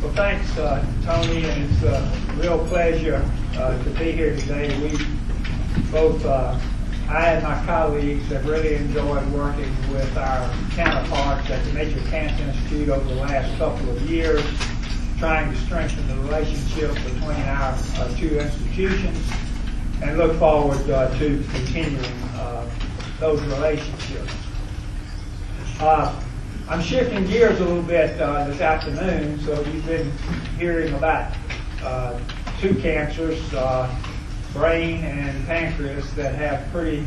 Well, thanks, Tony, and it's a real pleasure to be here today. We both, I and my colleagues, have really enjoyed working with our counterparts at the Nature Cancer Institute over the last couple of years, trying to strengthen the relationship between our two institutions, and look forward to continuing those relationships. I'm shifting gears a little bit this afternoon, so you've been hearing about two cancers, brain and pancreas, that have pretty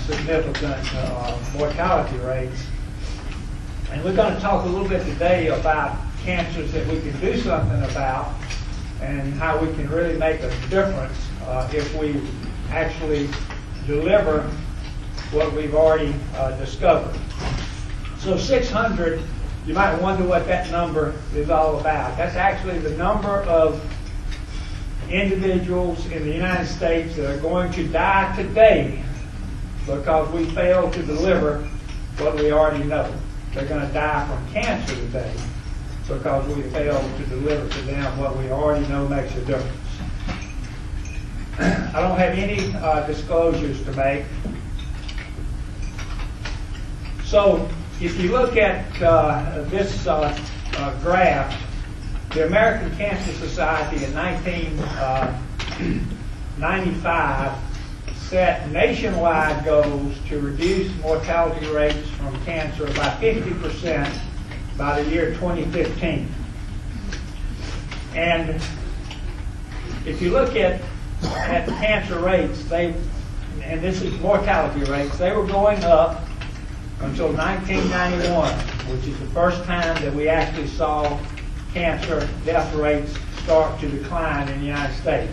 significant mortality rates. And we're going to talk a little bit today about cancers that we can do something about and how we can really make a difference if we actually deliver what we've already discovered. So 600, you might wonder what that number is all about. That's actually the number of individuals in the United States that are going to die today because we failed to deliver what we already know. They're going to die from cancer today because we failed to deliver to them what we already know makes a difference. I don't have any disclosures to make. So if you look at this graph, the American Cancer Society in 1995 set nationwide goals to reduce mortality rates from cancer by 50% by the year 2015. And if you look at cancer rates, and this is mortality rates, they were going up until 1991, which is the first time that we actually saw cancer death rates start to decline in the United States.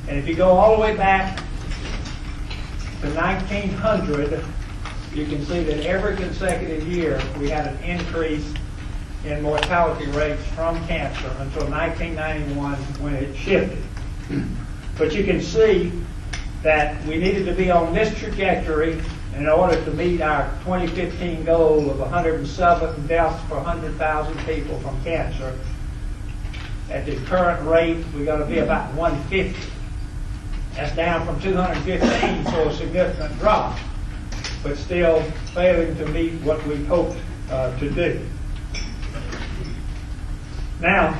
And if you go all the way back to 1900, you can see that every consecutive year we had an increase in mortality rates from cancer until 1991 when it shifted. But you can see that we needed to be on this trajectory in order to meet our 2015 goal of 107 deaths per 100,000 people from cancer. At the current rate, we're going to be about 150. That's down from 215, so a significant drop, but still failing to meet what we hoped to do. Now,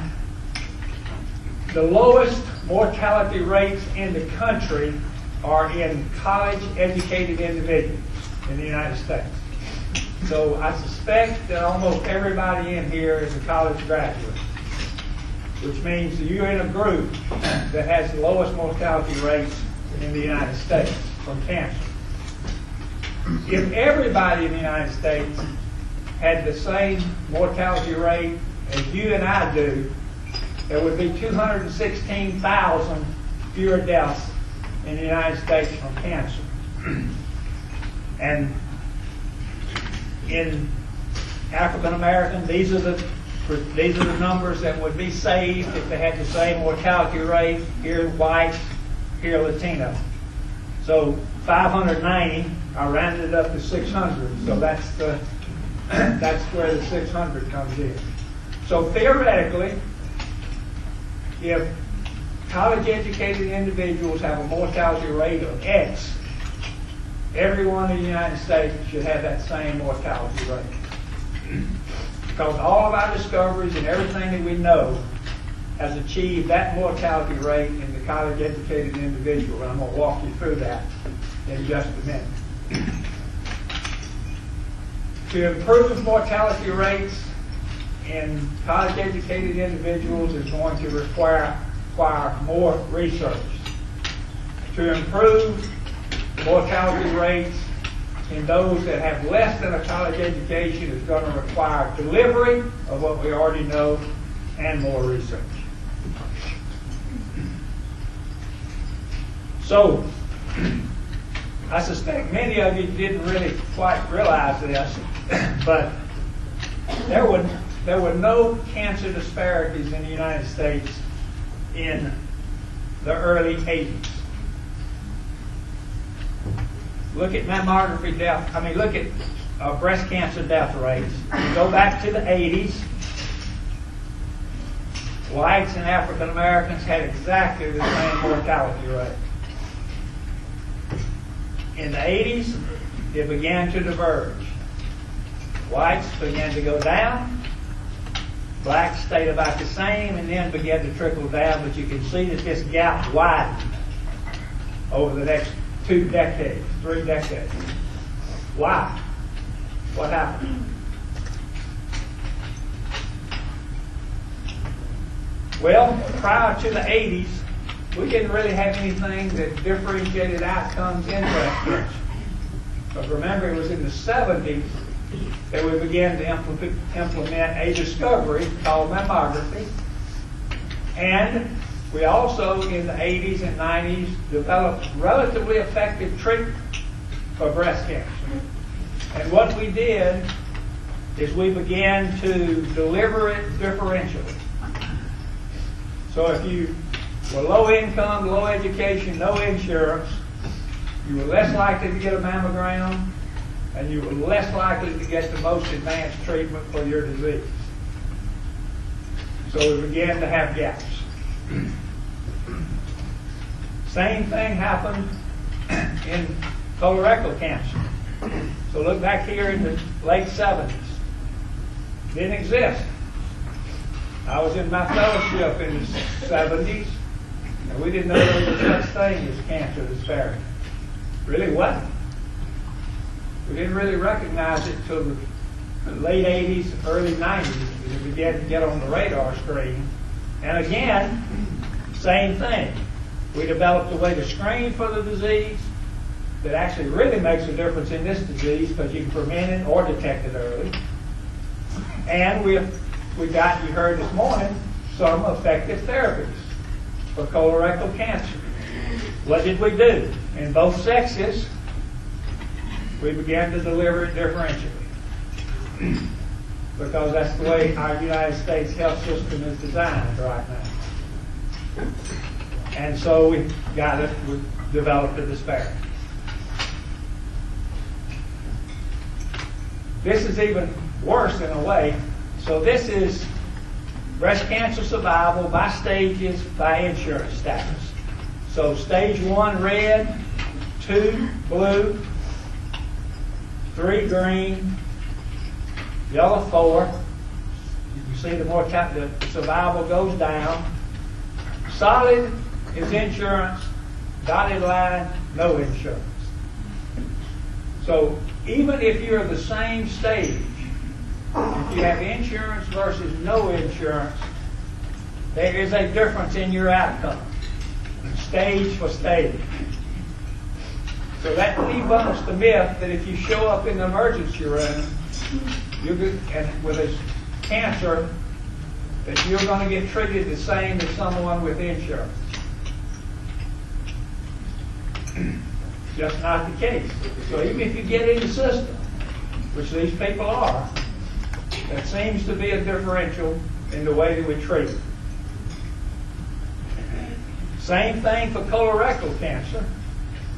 the lowest mortality rates in the country are in college-educated individuals in the United States. So I suspect that almost everybody in here is a college graduate, which means that you're in a group that has the lowest mortality rates in the United States from cancer. If everybody in the United States had the same mortality rate as you and I do, there would be 216,000 fewer deaths in the United States from cancer. And in African American, these are the numbers that would be saved if they had the same mortality rate. Here white, here Latino. So 590, I rounded it up to 600. So that's where the 600 comes in. So theoretically, if college-educated individuals have a mortality rate of X, everyone in the United States should have that same mortality rate. Because all of our discoveries and everything that we know has achieved that mortality rate in the college-educated individual. And I'm going to walk you through that in just a minute. To improve mortality rates in college-educated individuals is going to require more research. To improve mortality rates in those that have less than a college education is going to require delivery of what we already know and more research. So, I suspect many of you didn't really quite realize this, but there were no cancer disparities in the United States in the early 80s. Look at mammography death. Look at breast cancer death rates. You go back to the 80s, whites and African Americans had exactly the same mortality rate. In the 80s, it began to diverge. Whites began to go down, blacks stayed about the same, and then began to trickle down, but you can see that this gap widened over the next 2 decades, 3 decades. Why? What happened? Well, prior to the 80s, we didn't really have anything that differentiated outcomes in breast cancer. But remember, it was in the 70s that we began to implement a discovery called mammography. And we also, in the 80s and 90s, developed relatively effective treatment for breast cancer. And what we did is we began to deliver it differentially. So if you were low income, low education, no insurance, you were less likely to get a mammogram, and you were less likely to get the most advanced treatment for your disease. So we began to have gaps. Same thing happened in colorectal cancer. So look back here in the late 70s. Didn't exist. I was in my fellowship in the 70s, and we didn't know there was such thing as cancer disparity. Really wasn't. We didn't really recognize it until the late 80s, early 90s, when it began to get on the radar screen. And again, same thing. We developed a way to screen for the disease that actually really makes a difference in this disease because you can prevent it or detect it early. And we got, you heard this morning, some effective therapies for colorectal cancer. What did we do? In both sexes, we began to deliver it differentially. Because that's the way our United States health system is designed right now. And so we developed a disparity. This is even worse in a way. So this is breast cancer survival by stages, by insurance status. So stage 1, red, 2, blue, 3, green, yellow, 4. You see the survival goes down. Solid is insurance, dotted line, no insurance. So even if you're the same stage, if you have insurance versus no insurance, there is a difference in your outcome, stage for stage. So that debunks the myth that if you show up in the emergency room and with a cancer, that you're going to get treated the same as someone with insurance. Just not the case. So even if you get in the system, which these people are, there seems to be a differential in the way that we treat it. Same thing for colorectal cancer,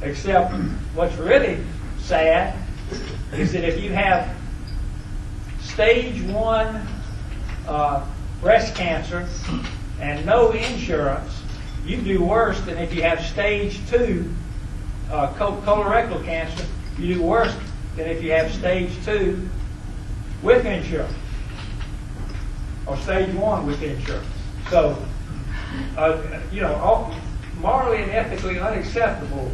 except what's really sad is that if you have stage 1 breast cancer and no insurance, you do worse than if you have stage 2 colorectal cancer. You do worse than if you have stage 2 with insurance, or stage 1 with insurance. So, morally and ethically unacceptable,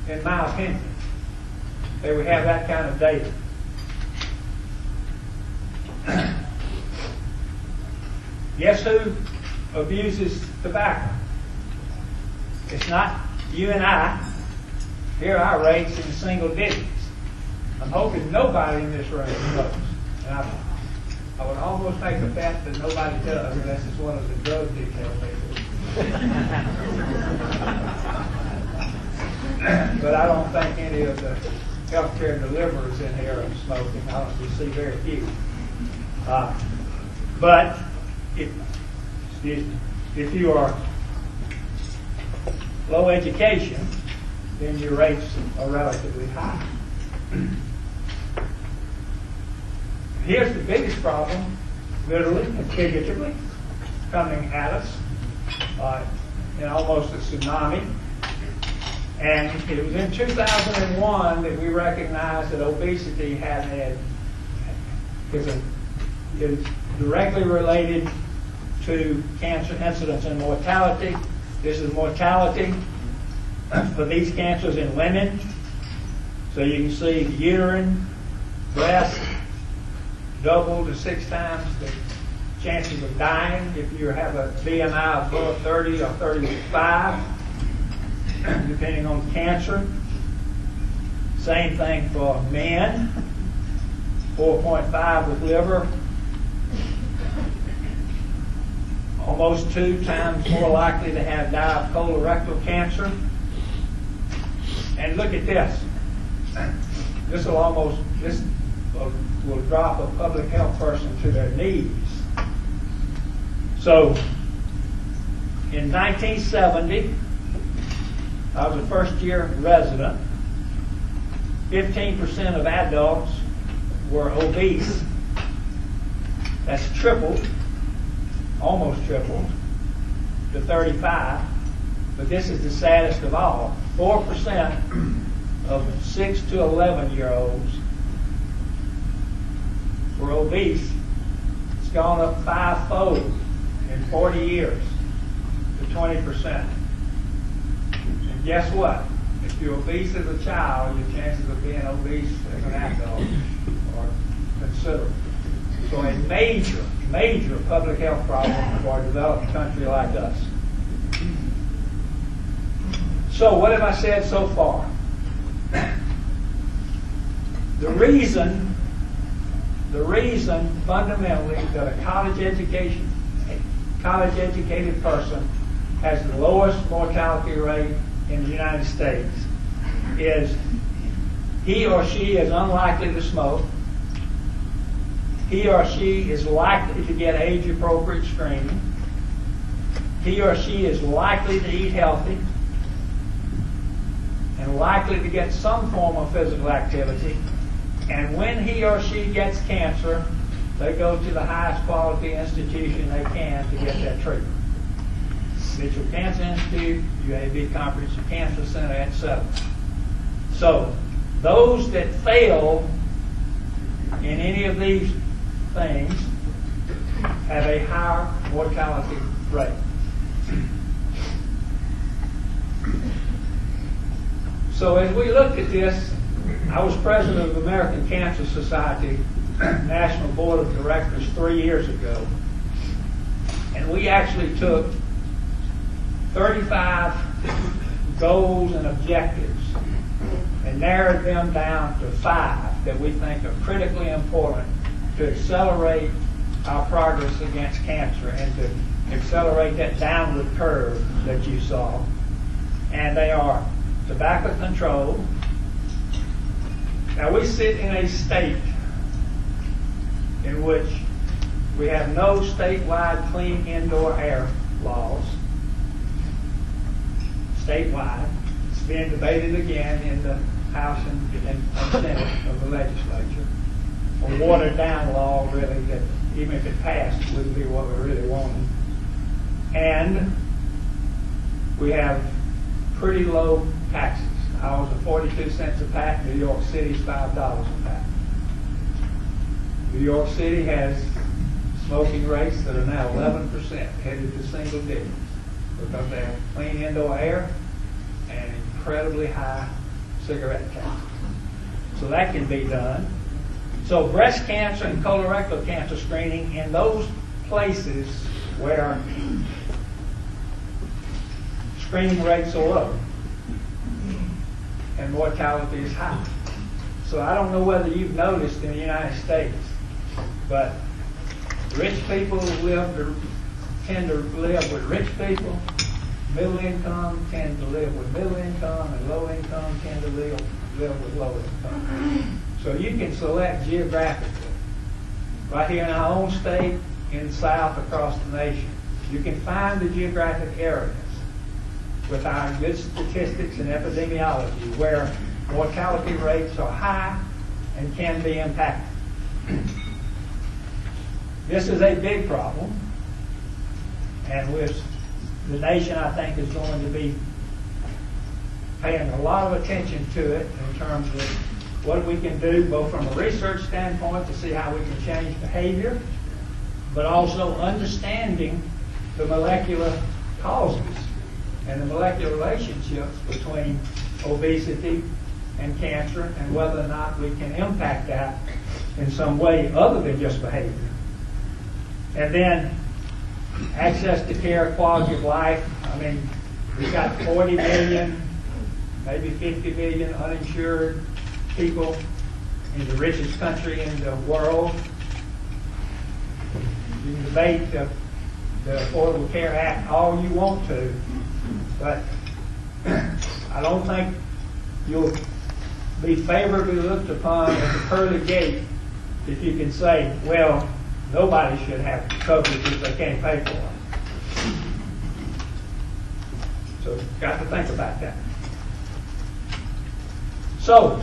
in my opinion, that we have that kind of data. Guess who abuses tobacco? It's not you and I. Here our rates in the single digits. I'm hoping nobody in this room knows. And I would almost make a bet that nobody does unless it's one of the drug detail people. But I don't think any of the healthcare deliverers in here are smoking. I don't see very few. But if you are low education, then your rates are relatively high. Here's the biggest problem, literally and figuratively. coming at us in almost a tsunami. And it was in 2001 that we recognized that obesity is directly related to cancer incidence and mortality. This is mortality for these cancers in women. So you can see uterine, breast, double to 6 times the chances of dying if you have a BMI above 30 or 35, depending on cancer. Same thing for men, 4.5 with liver, almost 2 times more likely to have die of colorectal cancer. And look at this. This will drop a public health person to their knees. So, in 1970, I was a first-year resident. 15% of adults were obese. That's tripled, almost tripled, to 35. But this is the saddest of all. 4% of 6 to 11-year-olds were obese. It's gone up 5-fold in 40 years to 20%. And guess what? If you're obese as a child, your chances of being obese as an adult are considerable. So a major, major public health problem for a developed country like us. So what have I said so far? The reason fundamentally that a college-educated person has the lowest mortality rate in the United States is he or she is unlikely to smoke. He or she is likely to get age-appropriate screening. He or she is likely to eat healthy and likely to get some form of physical activity. And when he or she gets cancer, they go to the highest quality institution they can to get that treatment. Mitchell Cancer Institute, UAB Comprehensive Cancer Center, etc. So, those that fail in any of these things have a higher mortality rate. So as we looked at this, I was president of the American Cancer Society National Board of Directors 3 years ago, and we actually took 35 goals and objectives and narrowed them down to 5 that we think are critically important to accelerate our progress against cancer and to accelerate that downward curve that you saw. And they are tobacco control. Now we sit in a state in which we have no statewide clean indoor air laws. Statewide. It's being debated again in the House and Senate of the legislature. A watered down law, really, that even if it passed, wouldn't be what we really wanted. And we have pretty low taxes. Ours are 42 cents a pack. New York City's $5 a pack. New York City has smoking rates that are now 11%, headed to single digits, because they have clean indoor air and incredibly high cigarette taxes. So that can be done. So breast cancer and colorectal cancer screening in those places where screening rates are low and mortality is high. So I don't know whether you've noticed in the United States, but rich people tend to live with rich people, middle income tend to live with middle income, and low income tend to live with low income. So you can select geographically. Right here in our own state, in the South, across the nation, you can find the geographic areas with our good statistics and epidemiology where mortality rates are high and can be impacted. This is a big problem. And the nation, I think, is going to be paying a lot of attention to it in terms of what we can do, both from a research standpoint to see how we can change behavior, but also understanding the molecular causes and the molecular relationships between obesity and cancer, and whether or not we can impact that in some way other than just behavior. And then access to care, quality of life. I mean, we've got 40 million, maybe 50 million uninsured people in the richest country in the world. You can debate the Affordable Care Act all you want to, but I don't think you'll be favorably looked upon at the pearly gate if you can say, well, nobody should have coverage if they can't pay for it. So you've got to think about that. So,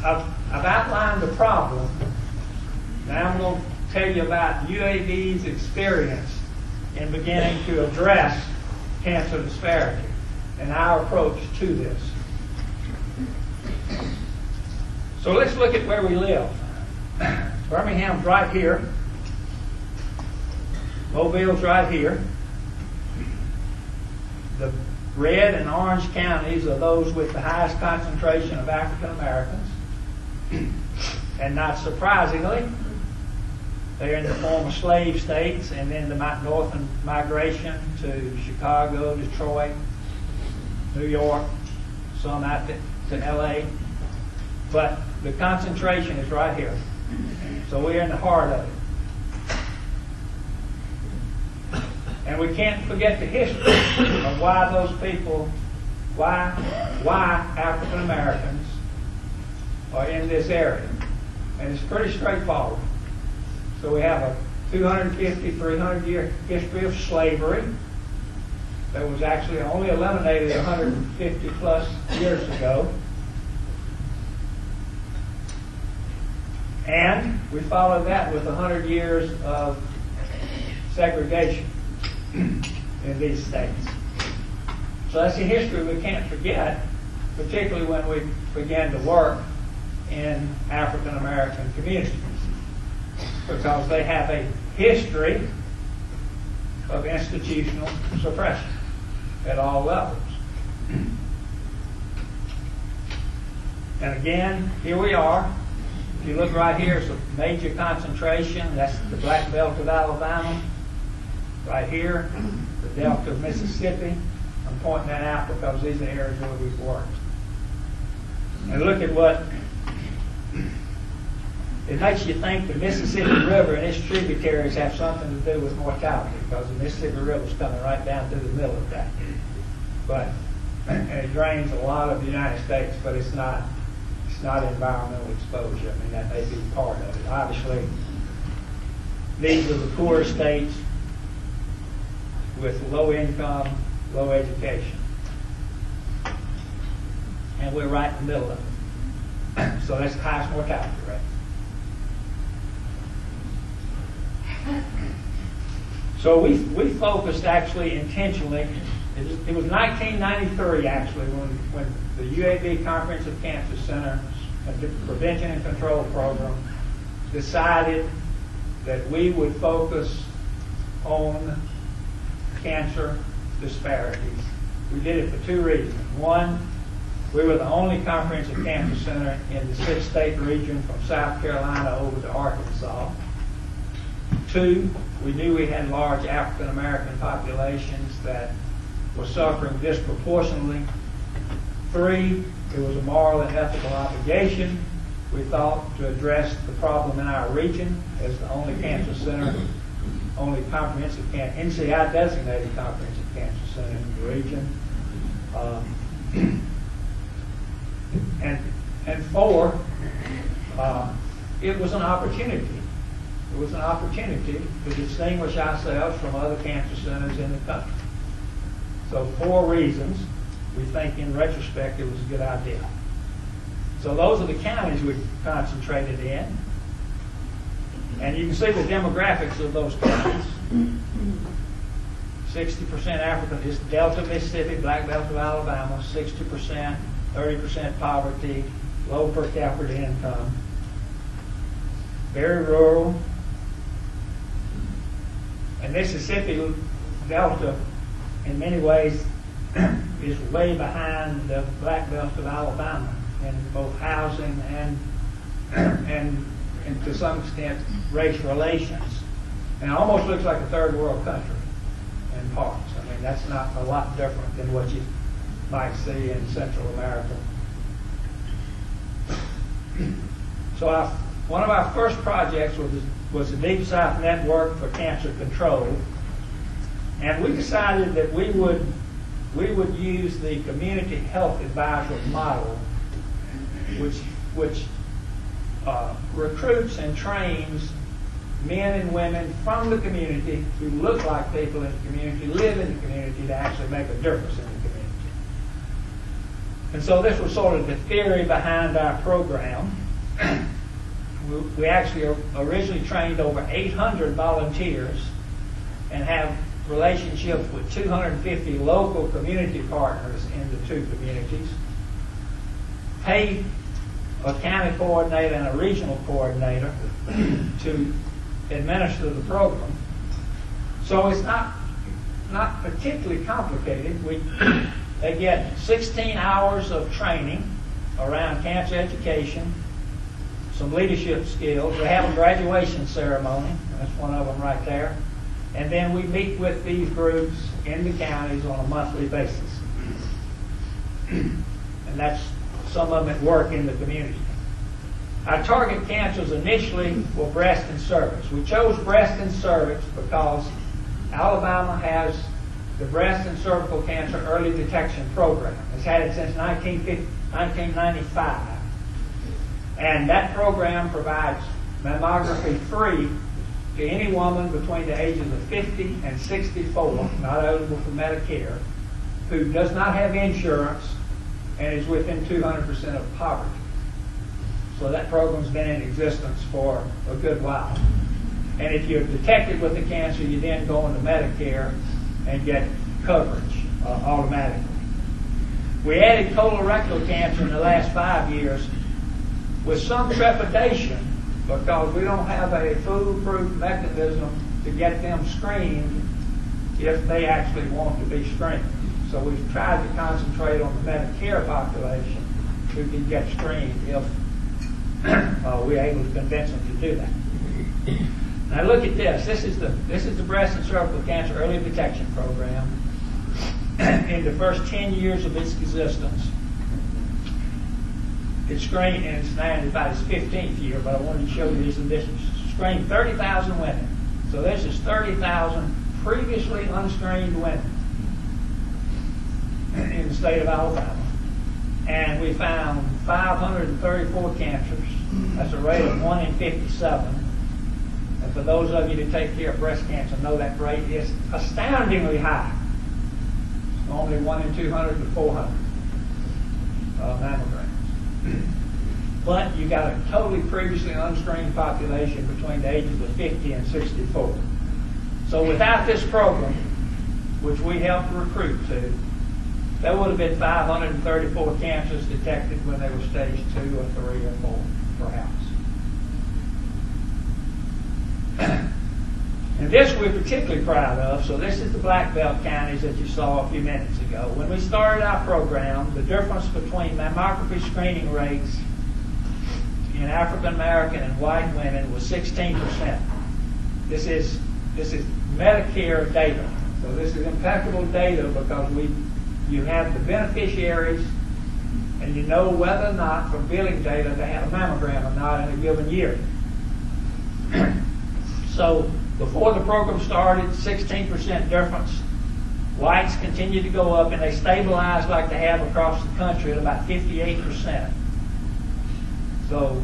I've outlined the problem. Now I'm going to tell you about UAB's experience in beginning to address cancer disparity and our approach to this. So let's look at where we live. Birmingham's right here. Mobile's right here. The red and orange counties are those with the highest concentration of African Americans. And not surprisingly, they're in the former slave states, and then the northern migration to Chicago, Detroit, New York, some out to LA. But the concentration is right here. So we're in the heart of it. And we can't forget the history of why those people, why African Americans are in this area. And it's pretty straightforward. So we have a 250, 300-year history of slavery that was actually only eliminated 150 plus years ago. And we followed that with 100 years of segregation in these states. So that's a history we can't forget, particularly when we began to work in African American communities, because they have a history of institutional suppression at all levels. And again, here we are. If you look right here, it's a major concentration. That's the Black Belt of Alabama. Right here, the Delta of Mississippi. I'm pointing that out because these are areas where we've worked. And look at what it makes you think the Mississippi River and its tributaries have something to do with mortality, because the Mississippi River is coming right down through the middle of that. But and it drains a lot of the United States, but it's not environmental exposure. I mean, that may be part of it. Obviously, these are the poor states with low income, low education. And we're right in the middle of it. So that's the highest mortality rate. So we focused actually intentionally. It was 1993 actually when the UAB Comprehensive Cancer Center Prevention and Control Program decided that we would focus on cancer disparities. We did it for two reasons. One, we were the only comprehensive cancer center in the 6-state region from South Carolina over to Arkansas. Two, we knew we had large African American populations that were suffering disproportionately. Three, it was a moral and ethical obligation, we thought, to address the problem in our region as the only cancer center, only comprehensive NCI designated comprehensive cancer center in the region. And four, it was an opportunity. It was an opportunity to distinguish ourselves from other cancer centers in the country. So 4 reasons we think in retrospect it was a good idea. So those are the counties we concentrated in. And you can see the demographics of those counties. 60% African, is Delta, Mississippi, Black Belt of Alabama, 60%, 30% poverty, low per capita income, very rural. And Mississippi Delta, in many ways, is way behind the Black Belt of Alabama in both housing and to some extent race relations. And it almost looks like a third world country in parts. I mean, that's not a lot different than what you might see in Central America. So one of our first projects was the Deep South Network for Cancer Control. And we decided that we would use the community health advisor model, which recruits and trains men and women from the community who look like people in the community, live in the community, to actually make a difference in the community. And so this was sort of the theory behind our program. We actually originally trained over 800 volunteers and have relationships with 250 local community partners in the two communities. Paid a county coordinator and a regional coordinator to administer the program. So it's not particularly complicated. They get 16 hours of training around cancer education, some leadership skills. We have a graduation ceremony. That's one of them right there. And then we meet with these groups in the counties on a monthly basis. And that's some of them at work in the community. Our target cancers initially were breast and cervix. We chose breast and cervix because Alabama has the breast and cervical cancer early detection program. It's had it since 1995. And that program provides mammography free to any woman between the ages of 50 and 64, not eligible for Medicare, who does not have insurance and is within 200% of poverty. So that program's been in existence for a good while. And if you're detected with the cancer, you then go into Medicare and get coverage automatically. We added colorectal cancer in the last 5 years with some trepidation because we don't have a foolproof mechanism to get them screened if they actually want to be screened. So we've tried to concentrate on the Medicare population who can get screened if we're able to convince them to do that. Now look at this. This is the breast and cervical cancer early detection program. In the first 10 years of its existence, it screened, and it's now about its 15th year, but I wanted to show you this addition. Screened 30,000 women. So this is 30,000 previously unscreened women in the state of Alabama. And we found 534 cancers. That's a rate of 1 in 57. And for those of you who take care of breast cancer know that rate is astoundingly high. It's normally 1 in 200 to 400 mammograms. But you got a totally previously unscreened population between the ages of 50 and 64. So without this program, which we helped recruit to, there would have been 534 cancers detected when they were stage 2 or 3 or 4, perhaps. And this we're particularly proud of. So this is the Black Belt counties that you saw a few minutes ago. When we started our program, the difference between mammography screening rates in African American and white women was 16%. This is Medicare data. So this is impeccable data because you have the beneficiaries and you know whether or not from billing data they had a mammogram or not in a given year. So before the program started, 16% difference. Whites continued to go up, and they stabilized like they have across the country at about 58%. So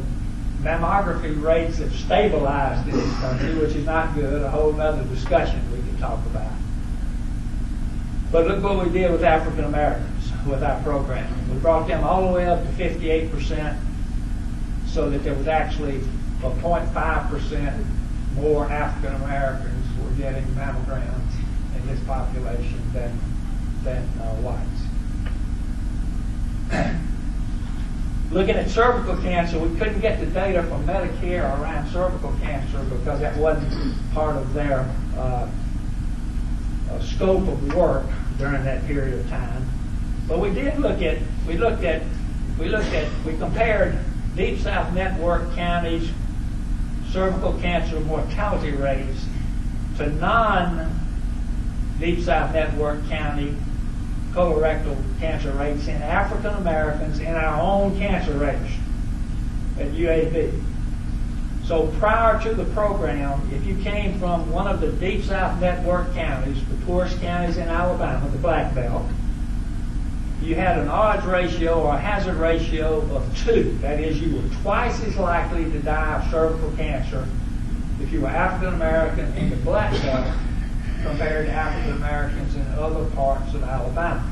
mammography rates have stabilized in this country, which is not good. A whole other discussion we can talk about. But look what we did with African Americans with our program. We brought them all the way up to 58%, so that there was actually a 0.5% more African Americans were getting mammograms in this population than whites. Looking at cervical cancer, we couldn't get the data from Medicare around cervical cancer because that wasn't part of their scope of work during that period of time. But we did we compared Deep South Network counties' cervical cancer mortality rates to non-Deep South Network county colorectal cancer rates in African Americans in our own cancer register at UAB. So prior to the program, if you came from one of the Deep South Network counties, the poorest counties in Alabama, the Black Belt, you had an odds ratio or a hazard ratio of 2. That is, you were twice as likely to die of cervical cancer if you were African American in the Black Belt compared to African Americans in other parts of Alabama.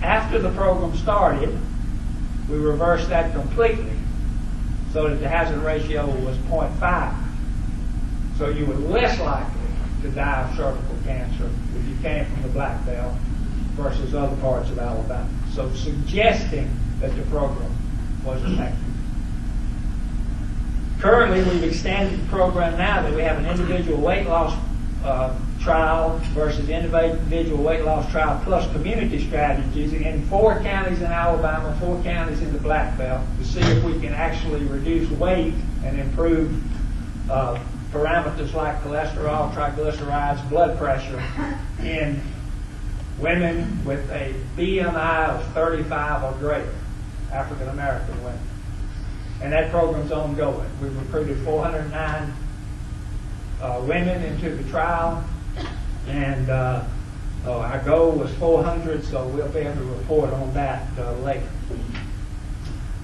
After the program started, we reversed that completely so that the hazard ratio was 0.5. So you were less likely to die of cervical cancer if you came from the Black Belt versus other parts of Alabama. So suggesting that the program was effective. Currently, we've extended the program now that we have an individual weight loss trial versus individual weight loss trial plus community strategies in 4 counties in Alabama, 4 counties in the Black Belt to see if we can actually reduce weight and improve parameters like cholesterol, triglycerides, blood pressure in women with a BMI of 35 or greater, African American women. And that program's ongoing. We've recruited 409 women into the trial, and our goal was 400, so we'll be able to report on that later.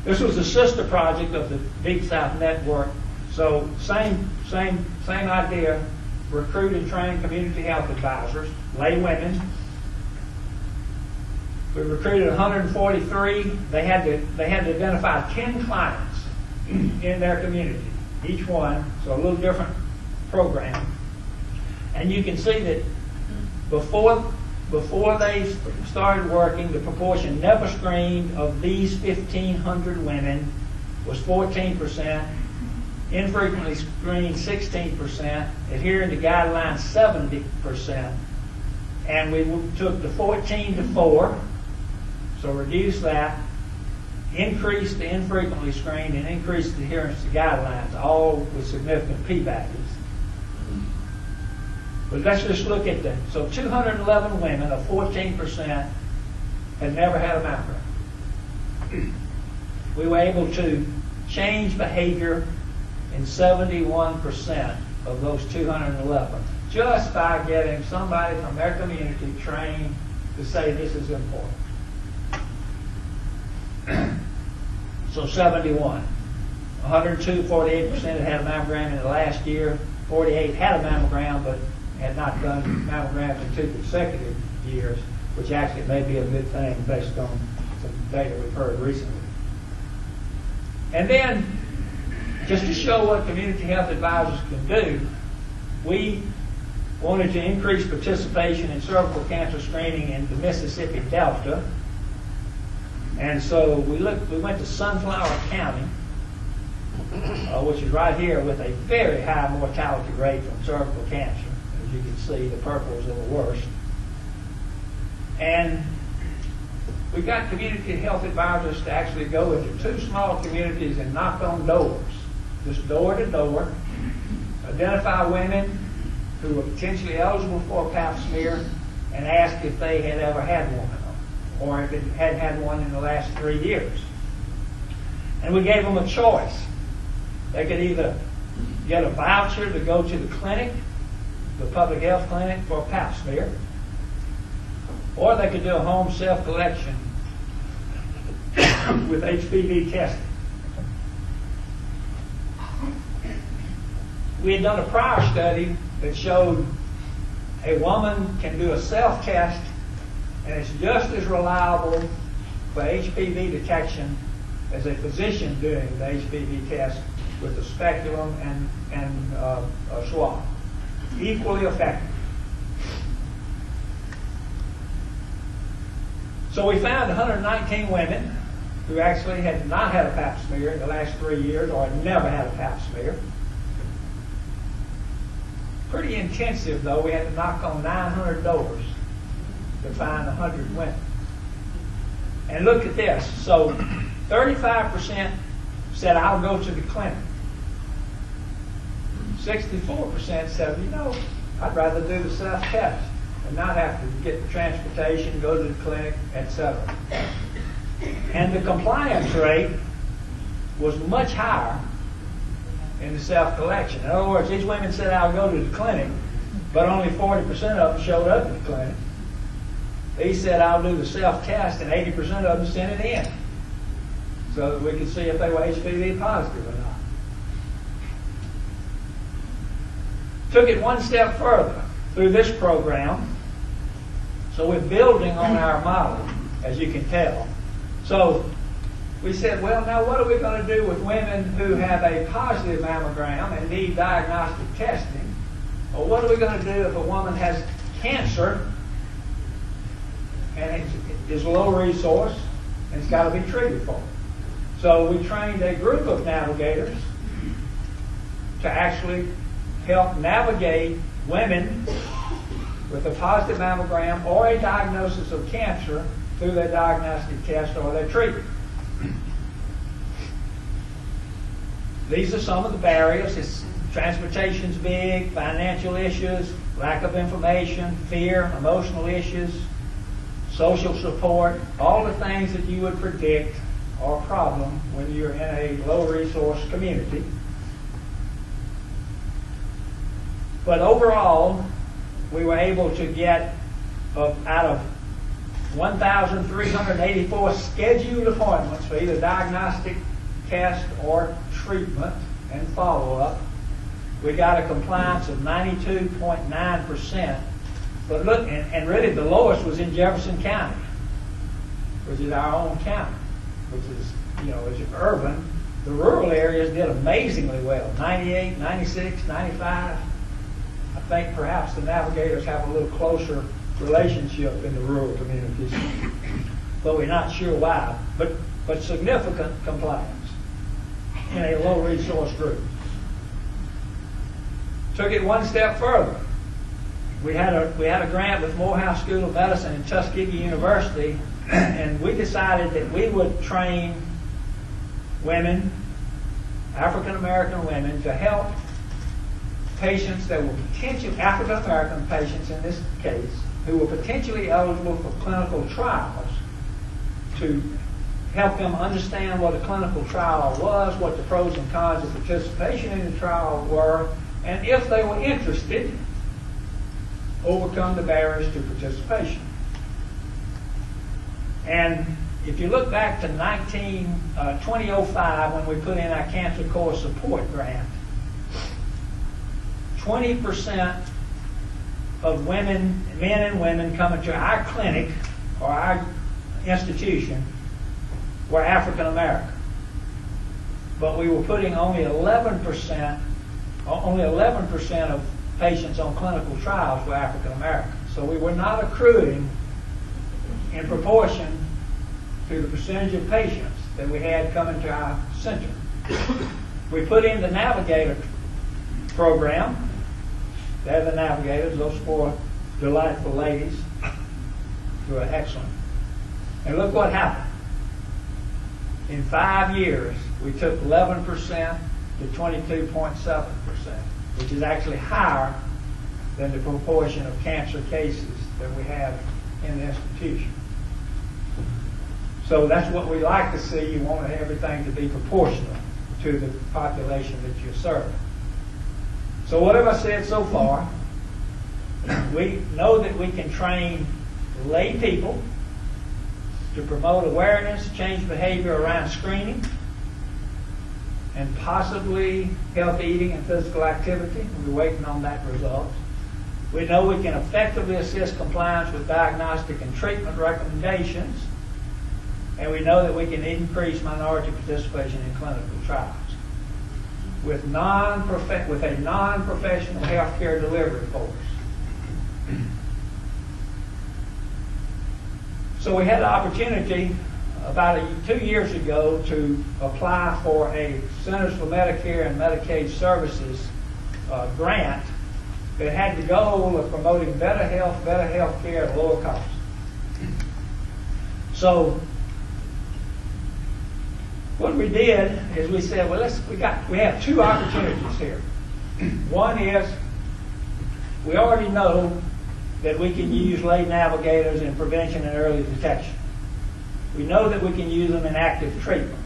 This was a sister project of the Deep South Network, so same idea. Recruit and train community health advisors, lay women. We recruited 143. They had to identify 10 clients in their community, each one, so a little different program. And you can see that before they started working, the proportion never screened of these 1,500 women was 14%, infrequently screened 16%, adhering to guidelines 70%, and we took the 14 to 4, so reduced that, increased the infrequently screened, and increased the adherence to guidelines, all with significant p-values. But let's just look at that. So 211 women, or 14%, had never had a mammogram. We were able to change behavior in 71% of those 211, just by getting somebody from their community trained to say this is important. So 71. 102, 48% had a mammogram in the last year. 48 had a mammogram, but had not done mammograms in 2 consecutive years, which actually may be a good thing based on some data we've heard recently. And then, just to show what community health advisors can do, we wanted to increase participation in cervical cancer screening in the Mississippi Delta. And so we went to Sunflower County, which is right here with a very high mortality rate from cervical cancer. As you can see, the purples are the worst. And we got community health advisors to actually go into 2 small communities and knock on doors, just door to door, identify women who were potentially eligible for a pap smear and ask if they had ever had one, or if it had had one in the last 3 years. And we gave them a choice. They could either get a voucher to go to the clinic, the public health clinic, for a pap smear, or they could do a home self-collection with HPV testing. We had done a prior study that showed a woman can do a self-test and it's just as reliable for HPV detection as a physician doing the HPV test with a speculum and a swab. Equally effective. So we found 119 women who actually had not had a pap smear in the last 3 years or had never had a pap smear. Pretty intensive, though. We had to knock on 900 doors to find 100 women. And look at this. So 35% said, I'll go to the clinic. 64% said, you know, I'd rather do the self-test and not have to get the transportation, go to the clinic, etc. And the compliance rate was much higher in the self-collection. In other words, these women said, I'll go to the clinic, but only 40% of them showed up at the clinic. These said, I'll do the self-test, and 80% of them sent it in so that we could see if they were HPV positive or not. Took it one step further through this program. So we're building on our model, as you can tell. So we said, well, now what are we going to do with women who have a positive mammogram and need diagnostic testing? Or what are we going to do if a woman has cancer and it is low resource and it's got to be treated for? So we trained a group of navigators to actually help navigate women with a positive mammogram or a diagnosis of cancer through their diagnostic test or their treatment. These are some of the barriers. Transportation's big, financial issues, lack of information, fear, emotional issues, social support, all the things that you would predict are a problem when you're in a low-resource community. But overall, we were able to get, out of 1,384 scheduled appointments for either diagnostic test or treatment and follow-up, we got a compliance of 92.9%. But look, and really the lowest was in Jefferson County, which is our own county, which is, is urban. The rural areas did amazingly well, 98, 96, 95. I think perhaps the navigators have a little closer relationship in the rural communities, but we're not sure why. But significant compliance in a low-resource group. Took it one step further. We had a grant with Morehouse School of Medicine and Tuskegee University, and we decided that we would train women, African American women, to help patients that were potentially African American patients in this case, who were potentially eligible for clinical trials, to help them understand what a clinical trial was, what the pros and cons of participation in the trial were, and if they were interested, overcome the barriers to participation. And if you look back to 2005, when we put in our Cancer Core Support Grant, 20% of women, men and women coming to our clinic or our institution were African American. But we were putting only 11% of patients on clinical trials were African American. So we were not accruing in proportion to the percentage of patients that we had coming to our center. We put in the Navigator program. They're the navigators, those four delightful ladies who are excellent. And look what happened. In 5 years, we took 11% to 22.7%, which is actually higher than the proportion of cancer cases that we have in the institution. So that's what we like to see. You want everything to be proportional to the population that you serve. So what have I said so far? We know that we can train lay people to promote awareness, change behavior around screening, and possibly healthy eating and physical activity. We're waiting on that result. We know we can effectively assist compliance with diagnostic and treatment recommendations, and we know that we can increase minority participation in clinical trials. with a non-professional healthcare delivery force. So we had the opportunity about 2 years ago to apply for a Centers for Medicare and Medicaid Services grant that had the goal of promoting better health care at lower cost. So what we did is we said, well, we have two opportunities here. One is we already know that we can use lay navigators in prevention and early detection. We know that we can use them in active treatment.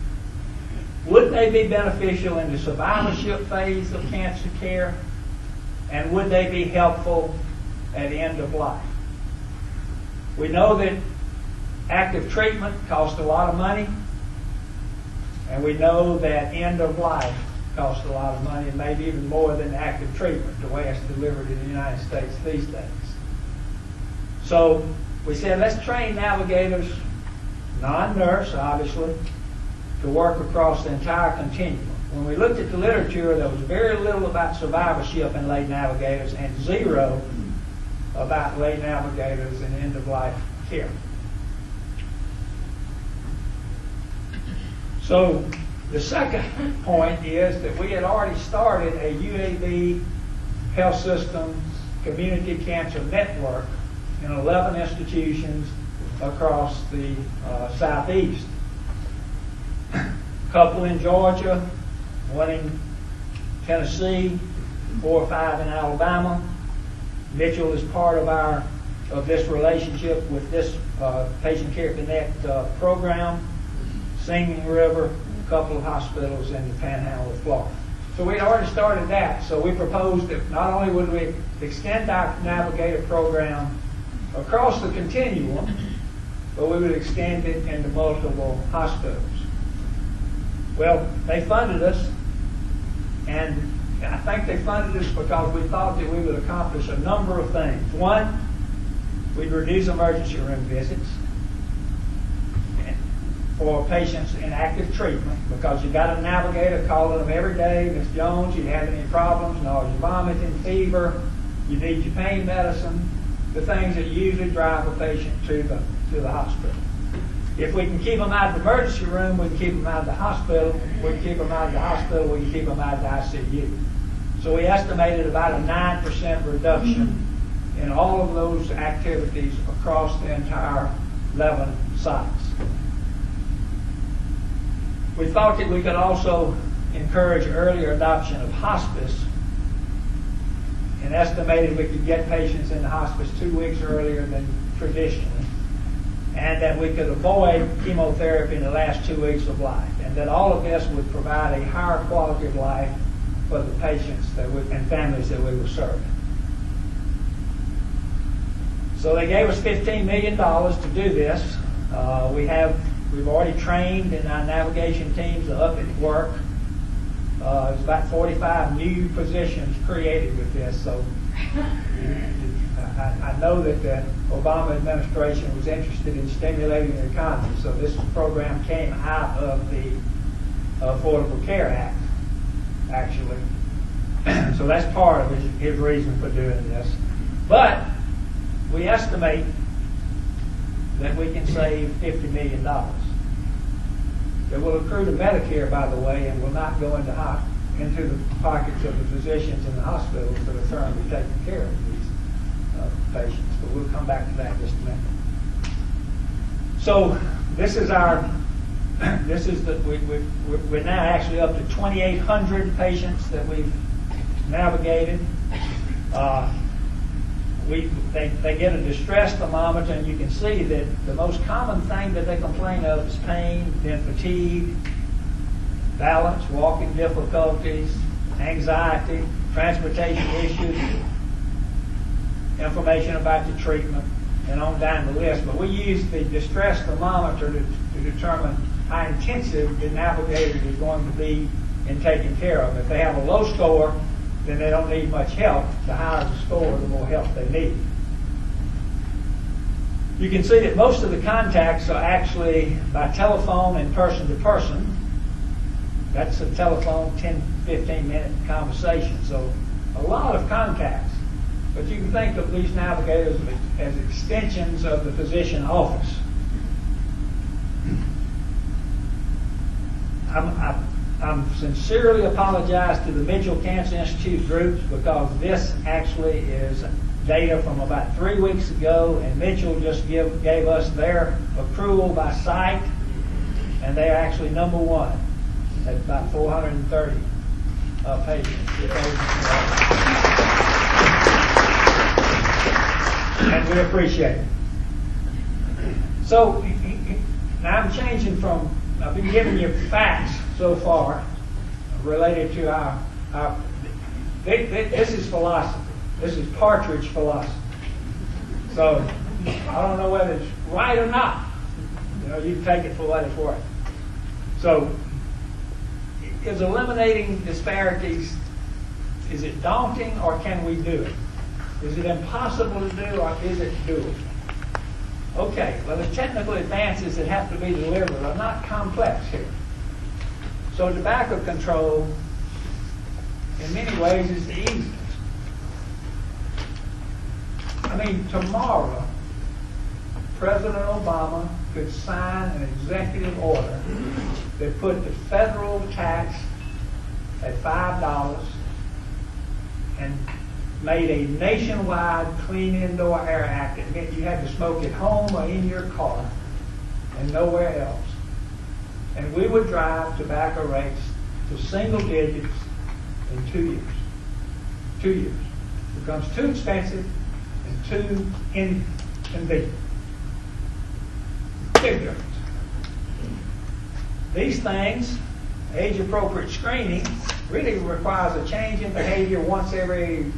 Would they be beneficial in the survivorship phase of cancer care? And would they be helpful at the end of life? We know that active treatment costs a lot of money, and we know that end of life costs a lot of money, and maybe even more than active treatment, the way it's delivered in the United States these days. So we said, let's train navigators, non-nurse obviously, to work across the entire continuum. When we looked at the literature, there was very little about survivorship in lay navigators and zero about lay navigators in end-of-life care. So the second point is that we had already started a UAB Health Systems Community Cancer Network in 11 institutions across the Southeast. A couple in Georgia, one in Tennessee, 4 or 5 in Alabama. Mitchell is part of this relationship with this Patient Care Connect program. Singing River, a couple of hospitals in the Panhandle of Florida. So we had already started that. So we proposed that not only would we extend our Navigator program across the continuum, but we would extend it into multiple hospitals. Well, they funded us, and I think they funded us because we thought that we would accomplish a number of things. One, we'd reduce emergency room visits for patients in active treatment, because you got a navigator calling them every day. Miss Jones, you have any problems? Nausea, vomiting, fever, you need your pain medicine, the things that usually drive a patient to the hospital. If we can keep them out of the emergency room, we can keep them out of the hospital. We can keep them out of the hospital, we can keep them out of the ICU. So we estimated about a 9% reduction in all of those activities across the entire 11 sites. We thought that we could also encourage earlier adoption of hospice, and estimated we could get patients in the hospice 2 weeks earlier than traditionally, and that we could avoid chemotherapy in the last 2 weeks of life, and that all of this would provide a higher quality of life for the patients and families that we were serving. So they gave us $15 million to do this. We've already trained, and our navigation teams are up at work. There's about 45 new positions created with this. So I know that the Obama administration was interested in stimulating the economy. So this program came out of the Affordable Care Act, actually. So that's part of his reason for doing this. But we estimate that we can save $50 million. That will accrue to Medicare, by the way, and will not go into the pockets of the physicians in the hospitals that are currently taking care of these patients. But we'll come back to that in just a minute. So we're now actually up to 2,800 patients that we've navigated. They get a distress thermometer, and you can see that the most common thing that they complain of is pain, then fatigue, balance, walking difficulties, anxiety, transportation issues, information about the treatment, and on down the list. But we use the distress thermometer to determine how intensive the navigator is going to be in taking care of them. If they have a low score, then they don't need much help. The higher the score, the more help they need. You can see that most of the contacts are actually by telephone and person to person. That's a telephone 10, 15-minute conversation. So a lot of contacts. But you can think of these navigators as extensions of the physician office. I'm sincerely apologize to the Mitchell Cancer Institute groups because this actually is data from about 3 weeks ago, and Mitchell just gave us their accrual by site, and they're actually number one at about 430 patients. And we appreciate it. So now I'm changing from, I've been giving you facts so far related to our this is philosophy. This is Partridge philosophy. So I don't know whether it's right or not. You know, you can take it for what it's worth. So is eliminating disparities, is it daunting or can we do it? Is it impossible to do or is it doable? Okay, well the technical advances that have to be delivered are not complex here. So tobacco control in many ways is the easiest. I mean, tomorrow, President Obama could sign an executive order that put the federal tax at $5 and made a nationwide Clean Indoor Air Act that meant you had to smoke at home or in your car and nowhere else. And we would drive tobacco rates to single digits in 2 years. 2 years. It becomes too expensive and too inconvenient. Big difference. These things, age-appropriate screening, really requires a change in behavior once every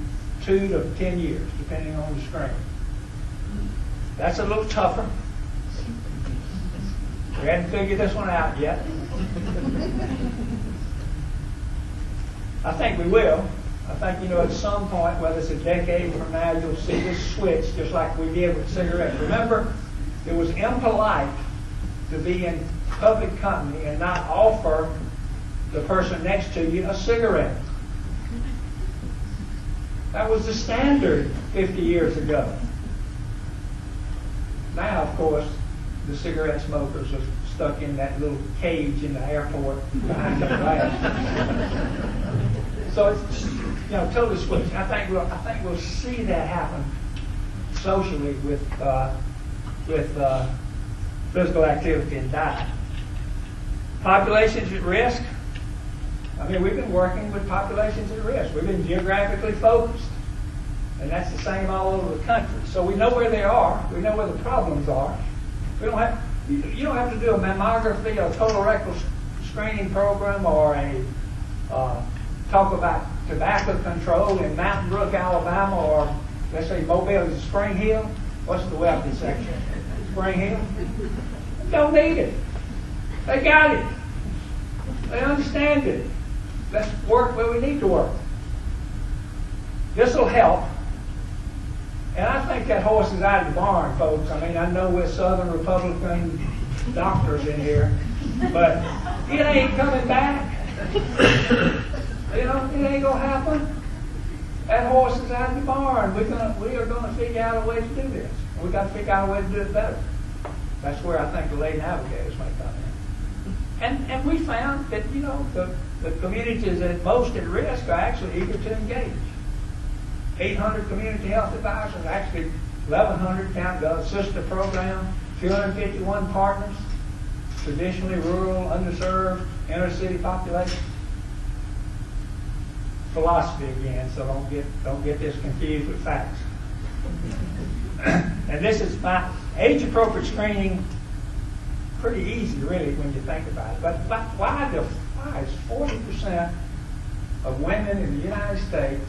2 to 10 years, depending on the screen. That's a little tougher. We hadn't figured this one out yet. I think we will. I think, at some point, whether it's a decade from now, you'll see this switch, just like we did with cigarettes. Remember, it was impolite to be in public company and not offer the person next to you a cigarette. That was the standard 50 years ago. Now, of course, the cigarette smokers are stuck in that little cage in the airport behind the glass. So it's totally switched. I think we'll see that happen socially with physical activity and diet. Populations at risk. I mean, we've been working with populations at risk. We've been geographically focused. And that's the same all over the country. So we know where they are. We know where the problems are. You don't have to do a mammography or total rectal screening program or talk about tobacco control in Mountain Brook, Alabama, or let's say Mobile, Spring Hill. What's the wealthy section? Spring Hill? Don't need it. They got it. They understand it. Let's work where we need to work. This will help. And I think that horse is out of the barn, folks. I mean, I know we're Southern Republican doctors in here, but it ain't coming back. It ain't gonna happen. That horse is out of the barn. We are gonna figure out a way to do this. We got to figure out a way to do it better. That's where I think the lay navigators may come in. And we found that the communities that most at risk are actually eager to engage. 800 community health advisors, actually 1,100 count the sister program, 251 partners, traditionally rural, underserved, inner city population. Philosophy again, so don't get this confused with facts. And this is my age-appropriate screening. Pretty easy, really, when you think about it. But why is 40% of women in the United States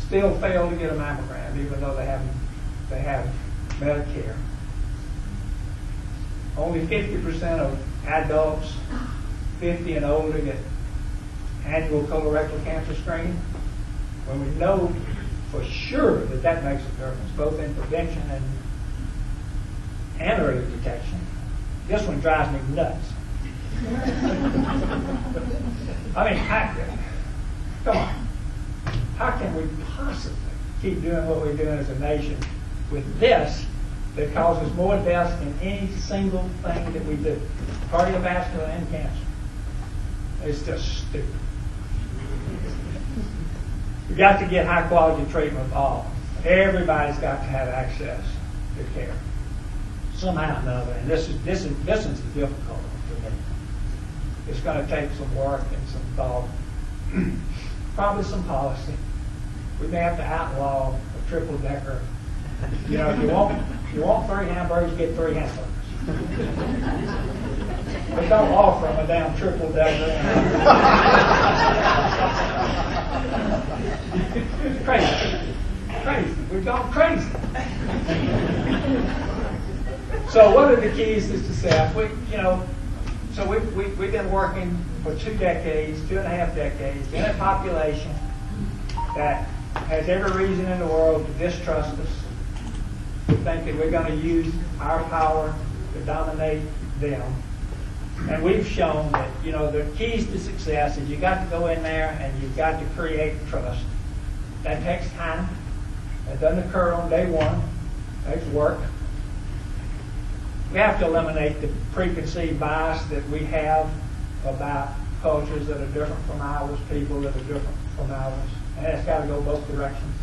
still fail to get a mammogram, even though they have Medicare? Only 50% of adults 50 and older get annual colorectal cancer screening, when we know for sure that makes a difference, both in prevention and early detection. This one drives me nuts. I mean, come on. How can we possibly keep doing what we're doing as a nation with this that causes more deaths than any single thing that we do? Cardiovascular and cancer. It's just stupid. We've got to get high quality treatment of all. Everybody's got to have access to care somehow or another. And this is the difficult for me. It's going to take some work and some thought, probably some policy. We may have to outlaw a triple decker. You know, if you want 3 hamburgers, get 3 hamburgers. But don't offer them a damn triple decker. It's crazy. We've gone crazy. So what are the keys to success? We've been working for 2.5 decades in a population that has every reason in the world to distrust us, to think that we're going to use our power to dominate them. And we've shown that, the keys to success is you got to go in there and you've got to create trust. That takes time. That doesn't occur on day one. It takes work. We have to eliminate the preconceived bias that we have about cultures that are different from ours, people that are different from ours. And it's got to go both directions.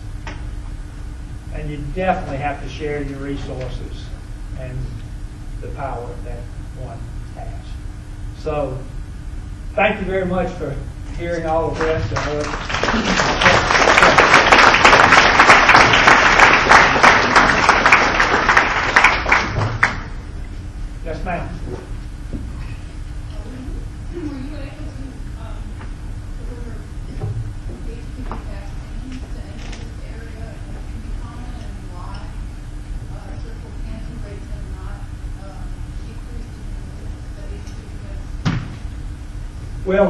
And you definitely have to share your resources and the power that one has. So, thank you very much for hearing all of this. Yes, ma'am. Were you able to order HPV vaccines to enter this area, and can you comment on why cervical cancer rates have not decreased in the HPV vaccine? Well,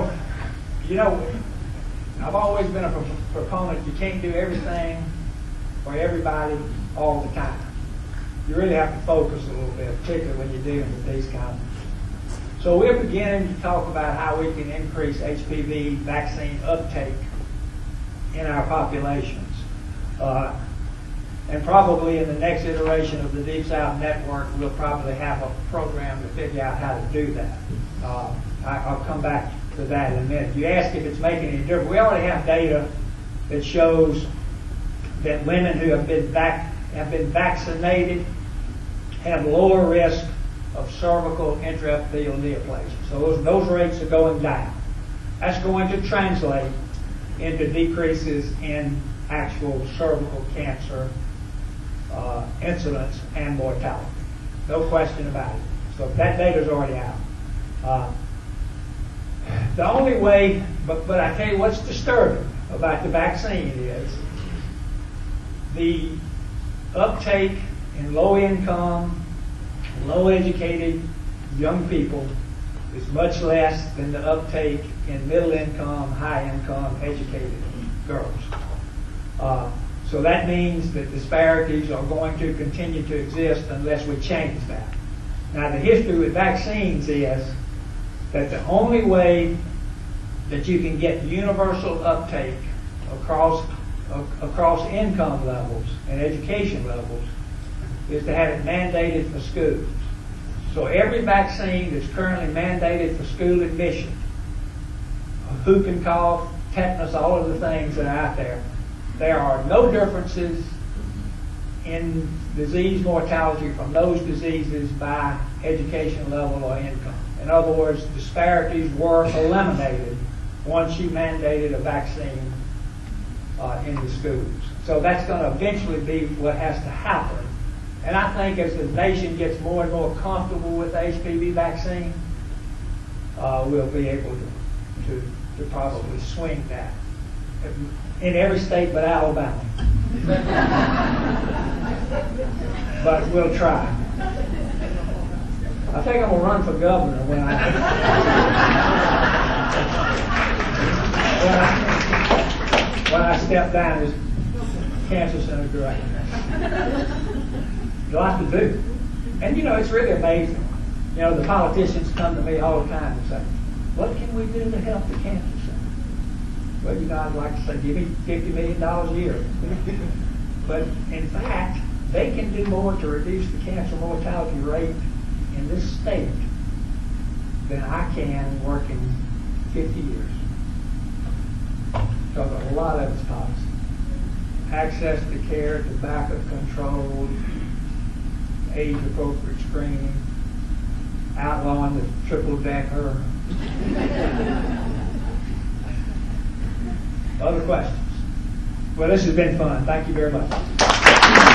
I've always been a proponent. You can't do everything for everybody all the time. You really have to focus a little bit, particularly when you're dealing with these kinds. So we're beginning to talk about how we can increase HPV vaccine uptake in our populations. And probably in the next iteration of the Deep South Network, we'll probably have a program to figure out how to do that. I'll come back to that in a minute. You asked if it's making any difference. We already have data that shows that women who have been vaccinated have lower risk of cervical intraepithelial neoplasia. So those rates are going down. That's going to translate into decreases in actual cervical cancer incidence and mortality. No question about it. So that data is already out. The only way, but I tell you what's disturbing about the vaccine is the uptake in low-income, low-educated young people is much less than the uptake in middle-income, high-income, educated girls. So that means that disparities are going to continue to exist unless we change that. Now, the history with vaccines is that the only way that you can get universal uptake across income levels and education levels is to have it mandated for schools. So every vaccine that's currently mandated for school admission, whooping cough, tetanus, all of the things that are out there are no differences in disease mortality from those diseases by education level or income. In other words, disparities were eliminated once you mandated a vaccine in the schools. So that's going to eventually be what has to happen. And I think as the nation gets more and more comfortable with the HPV vaccine, we'll be able to probably swing that in every state but Alabama. But we'll try. I think I'm going to run for governor when I step down as cancer center director. A lot to do. And it's really amazing. You know, the politicians come to me all the time and say, what can we do to help the cancer center? Well, you know, I'd like to say, give me $50 million a year. But in fact, they can do more to reduce the cancer mortality rate in this state than I can working 50 years. Because a lot of it's policy. Access to care, tobacco control, age-appropriate screening, outlawing the triple-decker. Other questions? Well, this has been fun. Thank you very much.